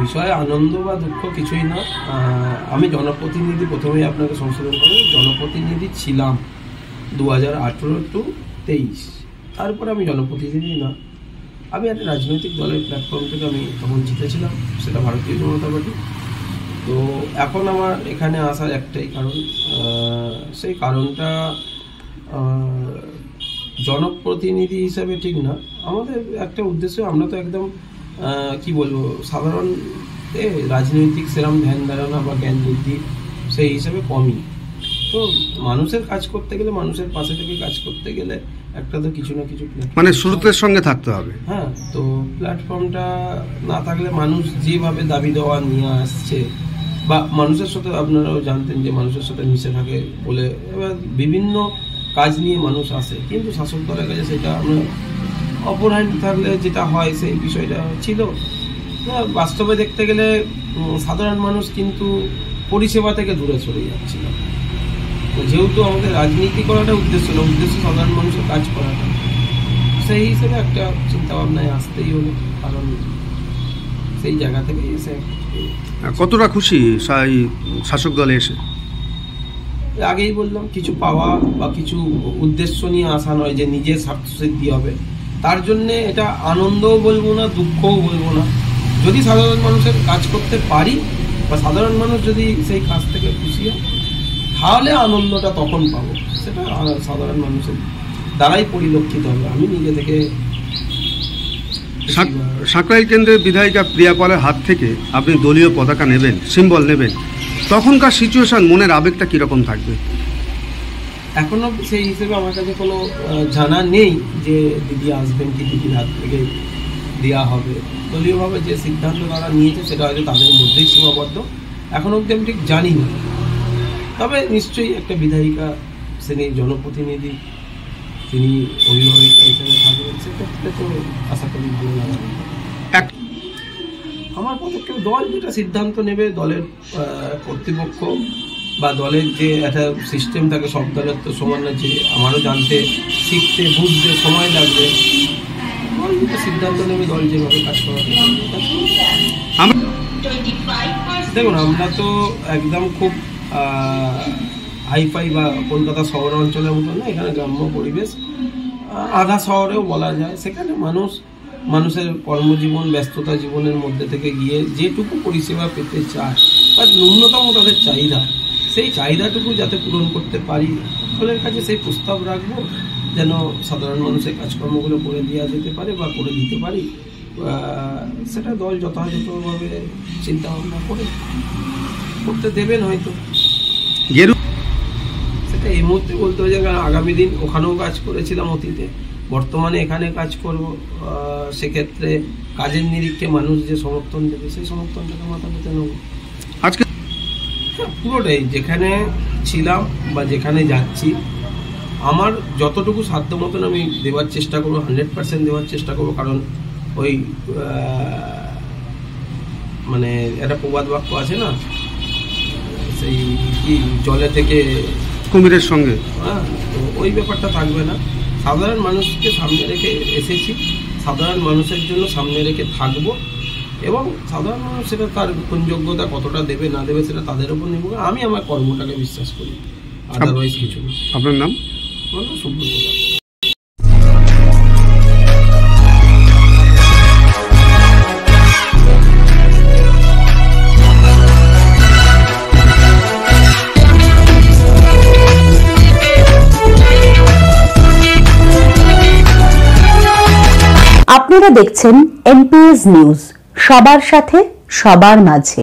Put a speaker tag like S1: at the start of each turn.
S1: বিষয়ে আনন্দ বা দুঃখ কিছুই না। আমি জনপ্রতিনিধি, প্রথমেই আপনাকে সংশোধন করে জনপ্রতিনিধি ছিলাম 2018 টু 23। তারপরে আমি জনপ্রতিনিধি না, আমি একটা রাজনৈতিক দলের প্ল্যাটফর্ম থেকে আমি তখন জিতেছিলাম, সেটা ভারতীয় জনতা পার্টি। তো এখন আমার এখানে আসার একটাই কারণ, সেই কারণটা জনপ্রতিনিধি হিসাবে ঠিক না, আমাদের একটা উদ্দেশ্য, আমরা তো একদম কি বলবো, সাধারণ রাজনৈতিক সেরম ধ্যান ধারণা বা জ্ঞান বুদ্ধি সেই হিসাবে কমই। তো মানুষের কাজ করতে গেলে, মানুষের পাশে থেকে কাজ করতে গেলে একটা তো কিছু না কিছু
S2: মানে স্রোতের সঙ্গে থাকতে হবে।
S1: হ্যাঁ, তো প্ল্যাটফর্মটা না থাকলে মানুষ যেভাবে দাবি দেওয়া নিয়ে আসছে, বা মানুষের সাথে আপনারাও জানতেন যে মানুষের সাথে মিশে থাকে বলে এবার বিভিন্ন কাজ নিয়ে মানুষ আসে, কিন্তু শাসক দলের কাছে সেটা আমরা অপর হ্যান্ড থাকলে যেটা হয় সেই বিষয়টা ছিল। বাস্তবে দেখতে গেলে সাধারণ মানুষ কিন্তু পরিষেবা থেকে দূরে সরে যাচ্ছিল। তো যেহেতু আমাদের রাজনীতি করাটা উদ্দেশ্য না, উদ্দেশ্য সাধারণ মানুষের কাজ করাটা, সেই হিসেবে একটা চিন্তা ভাবনায় আসতেই হলো, কারণ সেই জায়গা থেকে এসে।
S2: কতটা খুশি শাসক দলে এসে?
S1: আগেই বললাম, কিছু পাওয়া বা কিছু উদ্দেশ্য নিয়ে আসা নয় যে নিজের স্বার্থসিদ্ধি হবে, তার জন্যে এটা আনন্দও বলবো না, দুঃখও বলবো না। যদি সাধারণ মানুষের কাজ করতে পারি বা সাধারণ মানুষ যদি সেই কাজ থেকে খুশি হয়, তাহলে আনন্দটা তখন পাবো, সেটা সাধারণ মানুষের দ্বারাই পরিলক্ষিত হবে। আমি নিজে থেকে
S2: সাঁকরাইল কেন্দ্রের বিধায়িকা প্রিয়া পালের হাত থেকে আপনি দলীয় পতাকা নেবেন, সিম্বল নেবেন, তখনকার সিচুয়েশন, মনের আবেগটা কীরকম থাকবে?
S1: এখনো সেই হিসেবে আমার কাছে কোনো জানা নেই যে দিদি আসবেন কি দিদির হাত থেকে দেওয়া হবে। দলীয়ভাবে যে সিদ্ধান্ত তারা নিয়েছে সেটা হয়তো তাদের মধ্যেই সীমাবদ্ধ, এখন অবধি আমি ঠিক জানি না। তবে নিশ্চয়ই একটা বিধায়িকা, তিনি জনপ্রতিনিধি, তিনি অভিভাবিকা হিসেবে থাকবেন, সেক্ষেত্রে তো আশা করি ভালো লাগবে। আমার পদক্ষেপ দল যেটা সিদ্ধান্ত নেবে, দলের কর্তৃপক্ষ বা দলের যে একটা সিস্টেম থাকে, সব দলের তো সমান না, যে আমারও জানতে, শিখতে, বুঝতে সময় লাগবে। দল যেটা সিদ্ধান্ত নেবে, দল যেভাবে কাজ করা, দেখুন আমরা তো একদম খুব হাইফাই বা কলকাতা শহর অঞ্চলের মতো না, এখানে গ্রাম্য পরিবেশ, আধা শহরেও বলা যায়। সেখানে মানুষের কর্মজীবন, ব্যস্ততা জীবনের মধ্যে থেকে গিয়ে যেটুকু পরিষেবা পেতে চায় বা ন্যূনতম তাদের চাহিদা, সেই চাহিদাটুকু যাতে পূরণ করতে পারি, দলের কাছে সেই প্রস্তাব রাখবো যেন সাধারণ মানুষের কাজকর্মগুলো করে দেওয়া যেতে পারে বা করে দিতে পারি। সেটা দল যথাযথভাবে চিন্তা ভাবনা করে করতে দেবেন হয়তো। সেটা এই মুহূর্তে বলতে হবে, কারণ আগামী দিন ওখানেও কাজ করেছিলাম অতীতে, বর্তমানে এখানে কাজ করব। সেক্ষেত্রে কাজের নিরিখে মানুষ যে সমর্থন দেবে, সেই সমর্থনটাকে মাথা পেতে নেব।
S2: আজকে
S1: পুরোটাই যেখানে ছিলাম বা যেখানে যাচ্ছি, আমার যতটুকু সাধ্য মতন আমি দেওয়ার চেষ্টা করবো, 100% দেওয়ার চেষ্টা করবো। কারণ ওই মানে একটা প্রবাদ বাক্য আছে না, সেই কি জলে থেকে
S2: কুমিরের সঙ্গে,
S1: হ্যাঁ, তো ওই ব্যাপারটা থাকবে না। সাধারণ মানুষকে সামনে রেখে এসেছি, সাধারণ মানুষের জন্য সামনে রেখে থাকবো, এবং সাধারণ মানুষ সেটা তার যোগ্যতা কতটা দেবে না দেবে সেটা তাদের উপর নির্ভর করে। আমি আমার কর্মটাকে বিশ্বাস করি, আদারওয়াইজ কিছু না।
S2: আপনার নাম?
S1: আমার নাম সুব্রত।
S3: আপনারা দেখছেন এমপিএস নিউজ, সবার সাথে সবার মাঝে।